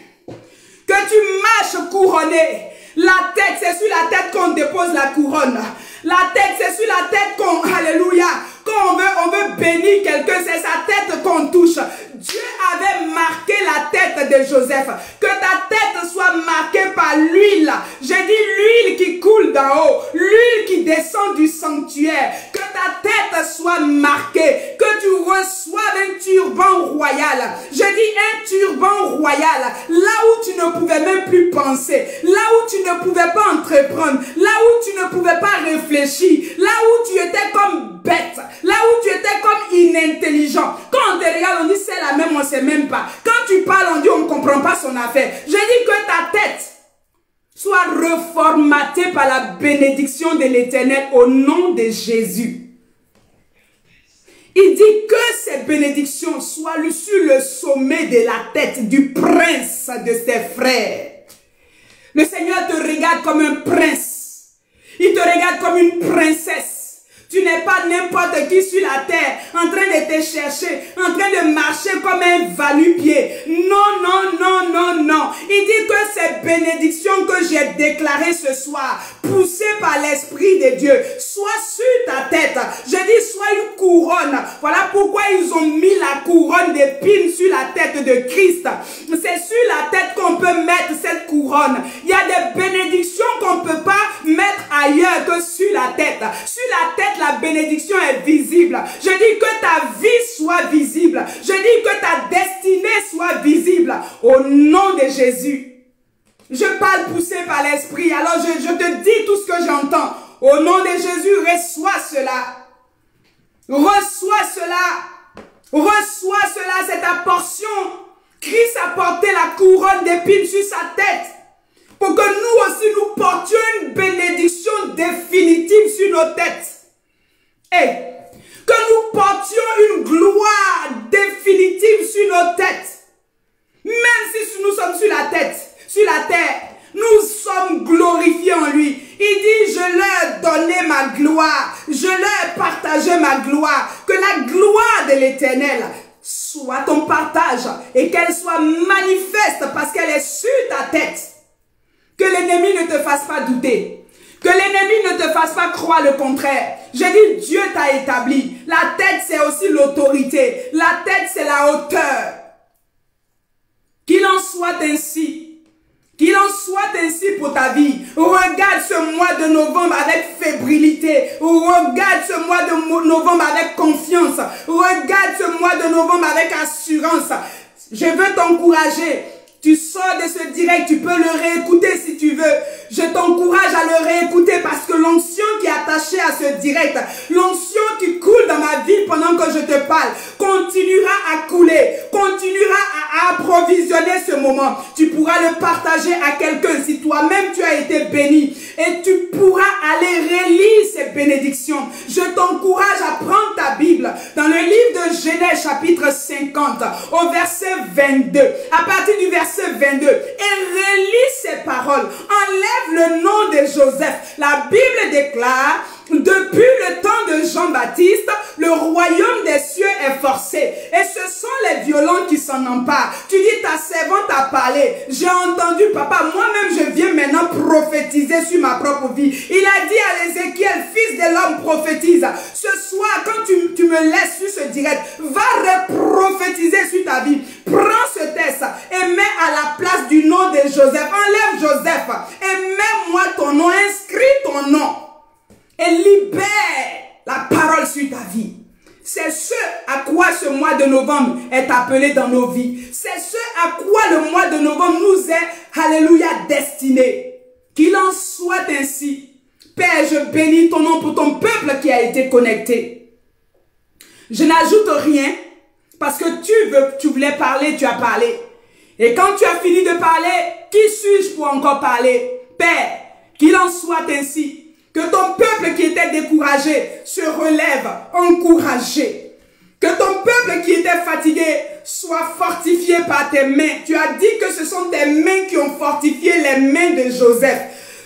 [SPEAKER 1] que tu marches couronné. La tête, c'est sur la tête qu'on dépose la couronne. La tête, c'est sur la tête qu'on, alléluia, quand on veut bénir quelqu'un, c'est sa tête qu'on touche. Dieu avait marqué la tête de Joseph. Que ta tête soit marquée par l'huile. J'ai dit l'huile qui coule d'en haut, l'huile qui descend du sanctuaire. Que ta tête soit marquée. Que tu reçoives un turban royal. Je dis un turban royal. Là où tu ne pouvais même plus penser. Là où tu ne pouvais pas entreprendre. Là où tu ne pouvais pas réfléchir. Là où tu étais comme bête. Là où tu étais comme inintelligent. Quand on te regarde, on dit c'est la même, on ne sait même pas. Quand tu parles, on dit on ne comprend pas son affaire. Je dis que ta tête soit reformatée par la bénédiction de l'Éternel au nom de Jésus. Il dit que ces bénédictions soient sur le sommet de la tête du prince de ses frères. Le Seigneur te regarde comme un prince. Il te regarde comme une princesse. Tu n'es pas n'importe qui sur la terre, en train de te chercher, en train de marcher comme un va-nu-pied. Non, non, non, non, non. Il dit que ces bénédictions que j'ai déclarées ce soir, poussées par l'Esprit de Dieu, soient sur ta tête. Je dis, soit une couronne. Voilà pourquoi ils ont mis la couronne d'épines sur la tête de Christ. C'est sur la tête qu'on peut mettre cette couronne. Il y a des bénédictions qu'on ne peut pas mettre ailleurs que sur la tête. Sur la tête, la bénédiction est visible. Je dis que ta vie soit visible. Je dis que ta destinée soit visible. Au nom de Jésus. Je parle poussé par l'Esprit. Alors je te dis tout ce que j'entends. Au nom de Jésus, reçois cela. Reçois cela. Reçois cela, c'est ta portion. Christ a porté la couronne d'épines sur sa tête. Pour que nous aussi nous portions une bénédiction définitive sur nos têtes. Et que nous portions une gloire définitive sur nos têtes. Même si nous sommes sur la tête, sur la terre, nous sommes glorifiés en lui. Il dit, je leur donnais ma gloire, je leur partageais ma gloire. Que la gloire de l'Éternel soit ton partage et qu'elle soit manifeste parce qu'elle est sur ta tête. Que l'ennemi ne te fasse pas douter. Que l'ennemi ne te fasse pas croire le contraire. J'ai dit, Dieu t'a établi. La tête, c'est aussi l'autorité. La tête, c'est la hauteur. Qu'il en soit ainsi. Qu'il en soit ainsi pour ta vie. Regarde ce mois de novembre avec fébrilité. Regarde ce mois de novembre avec confiance. Regarde ce mois de novembre avec assurance. Je veux t'encourager. Tu sors de ce direct, tu peux le réécouter si tu veux. Je t'encourage à le réécouter parce que l'onction qui est attachée à ce direct, l'onction qui coule dans ma vie pendant que je te parle, continuera à couler, continuera à approvisionner ce moment. Tu pourras le partager à quelqu'un si toi-même tu as été béni et tu pourras aller relire ces bénédictions. Je t'encourage à prendre ta Bible dans le livre de Genèse chapitre 50 au verset 22. À partir du verset 22 et relis ces paroles. Enlève le nom de Joseph. La Bible déclare: depuis le temps de Jean-Baptiste, le royaume des cieux est forcé. Et ce sont les violents qui s'en emparent. Tu dis, ta servante a parlé. J'ai entendu, papa, moi-même je viens maintenant prophétiser sur ma propre vie. Il a dit à Ézéchiel, fils de l'homme, prophétise. Ce soir, quand tu me laisses sur ce direct, va prophétiser sur ta vie. Prends ce texte et mets à la place du nom de Joseph. Enlève Joseph et mets-moi ton nom, inscris ton nom. Et libère la parole sur ta vie. C'est ce à quoi ce mois de novembre est appelé dans nos vies. C'est ce à quoi le mois de novembre nous est, alléluia, destiné. Qu'il en soit ainsi. Père, je bénis ton nom pour ton peuple qui a été connecté. Je n'ajoute rien parce que tu voulais parler, tu as parlé. Et quand tu as fini de parler, qui suis-je pour encore parler? Père, qu'il en soit ainsi. Que ton peuple qui était découragé se relève encouragé. Que ton peuple qui était fatigué soit fortifié par tes mains. Tu as dit que ce sont tes mains qui ont fortifié les mains de Joseph.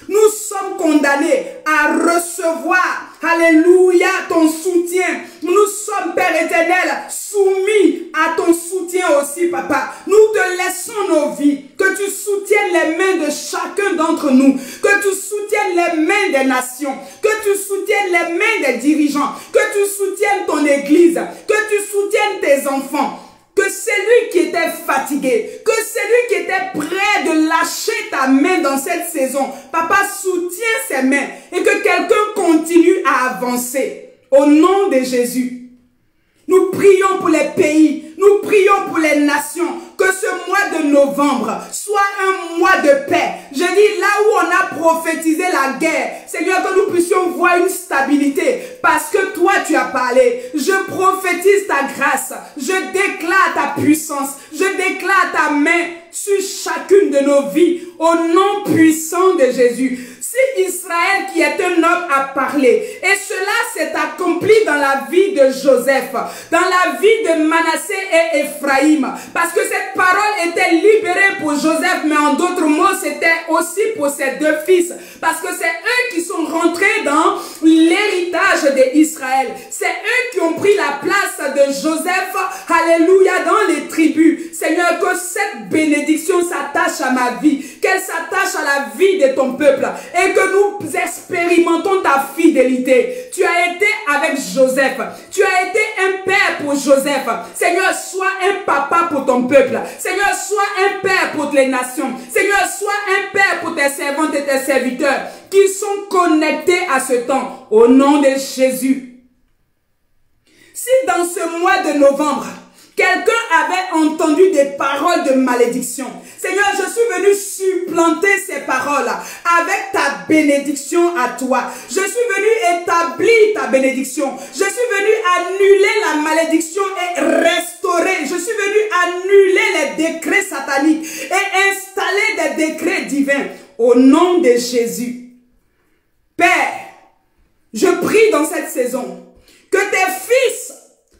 [SPEAKER 1] Nous sommes condamnés à recevoir, alléluia, ton soutien. Nous sommes, Père éternel, soumis à ton soutien aussi, Papa. Nous te laissons nos vies. Que tu soutiennes les mains de chacun d'entre nous. Que tu soutiennes les mains des nations. Que tu soutiennes les mains des dirigeants. Que tu soutiennes ton église. Que tu soutiennes tes enfants. Que celui qui était fatigué, que celui qui était prêt de lâcher ta main dans cette saison, Papa, soutiens ses mains et que quelqu'un continue à avancer. Au nom de Jésus, nous prions pour les pays, nous prions pour les nations, que ce mois de novembre soit un mois de paix. Je dis là où on a prophétisé la guerre, Seigneur, que nous puissions voir une stabilité parce que toi tu as parlé. Je prophétise ta grâce, je déclare ta puissance, je déclare ta main sur chacune de nos vies au nom puissant de Jésus. Si Israël qui est un homme a parlé, et cela s'est accompli dans la vie de Joseph, dans la vie de Manassé et Ephraïm, parce que cette parole était libérée pour Joseph, mais en d'autres mots, c'était aussi pour ses deux fils, parce que c'est eux qui sont rentrés dans l'héritage d'Israël. C'est eux qui ont pris la place de Joseph, alléluia, dans les tribus. Seigneur, que cette bénédiction s'attache à ma vie, qu'elle s'attache à la vie de ton peuple, et que nous expérimentons ta fidélité. Tu as été avec Joseph. Tu as été un père pour Joseph. Seigneur, sois un papa pour ton peuple. Seigneur, sois un père pour les nations. Seigneur, sois un père pour tes servantes et tes serviteurs qui sont connectés à ce temps. Au nom de Jésus. Si dans ce mois de novembre, quelqu'un avait entendu des paroles de malédiction, Seigneur, je suis venu supplanter ces paroles avec ta bénédiction à toi. Je suis venu établir ta bénédiction. Je suis venu annuler la malédiction et restaurer. Je suis venu annuler les décrets sataniques et installer des décrets divins au nom de Jésus. Père, je prie dans cette saison que tes fils,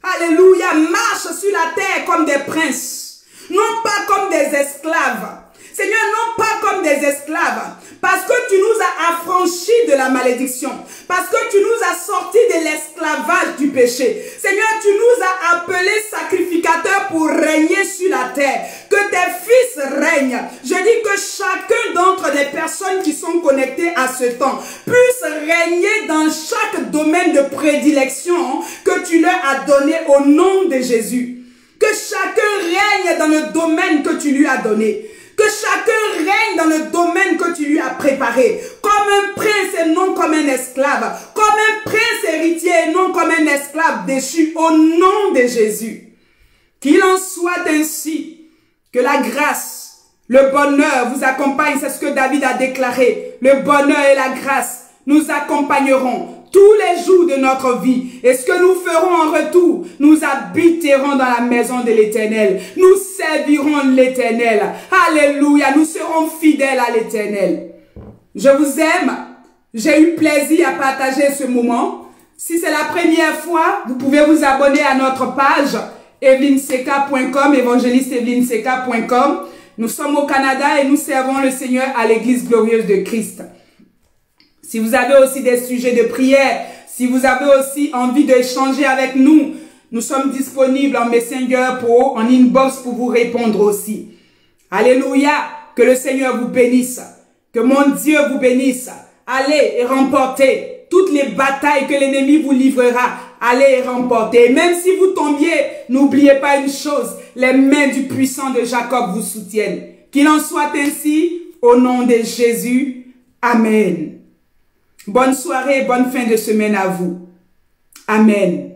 [SPEAKER 1] alléluia, marchent sur la terre comme des princes, non pas comme des esclaves. Seigneur, non pas comme des esclaves, parce que tu nous as affranchis de la malédiction, parce que tu nous as sortis de l'esclavage du péché. Seigneur, tu nous as appelés sacrificateurs pour régner sur la terre. Que tes fils règnent. Je dis que chacun d'entre les personnes qui sont connectées à ce temps puisse régner dans chaque domaine de prédilection que tu leur as donné au nom de Jésus. Que chacun règne dans le domaine que tu lui as donné. Que chacun règne dans le domaine que tu lui as préparé. Comme un prince et non comme un esclave. Comme un prince héritier et non comme un esclave déchu. Au nom de Jésus. Qu'il en soit ainsi. Que la grâce, le bonheur vous accompagne. C'est ce que David a déclaré. Le bonheur et la grâce nous accompagneront tous les jours de notre vie. Et ce que nous ferons en retour, nous habiterons dans la maison de l'Éternel. Nous servirons l'Éternel. Alléluia, nous serons fidèles à l'Éternel. Je vous aime. J'ai eu plaisir à partager ce moment. Si c'est la première fois, vous pouvez vous abonner à notre page evelynseka.com, évangéliste-evelynseka.com. Nous sommes au Canada et nous servons le Seigneur à l'Église glorieuse de Christ. Si vous avez aussi des sujets de prière, si vous avez aussi envie d'échanger avec nous, nous sommes disponibles en Messenger en inbox pour vous répondre aussi. Alléluia, que le Seigneur vous bénisse, que mon Dieu vous bénisse. Allez et remportez toutes les batailles que l'ennemi vous livrera. Allez et remportez. Même si vous tombiez, n'oubliez pas une chose, les mains du puissant de Jacob vous soutiennent. Qu'il en soit ainsi, au nom de Jésus. Amen. Bonne soirée et bonne fin de semaine à vous. Amen.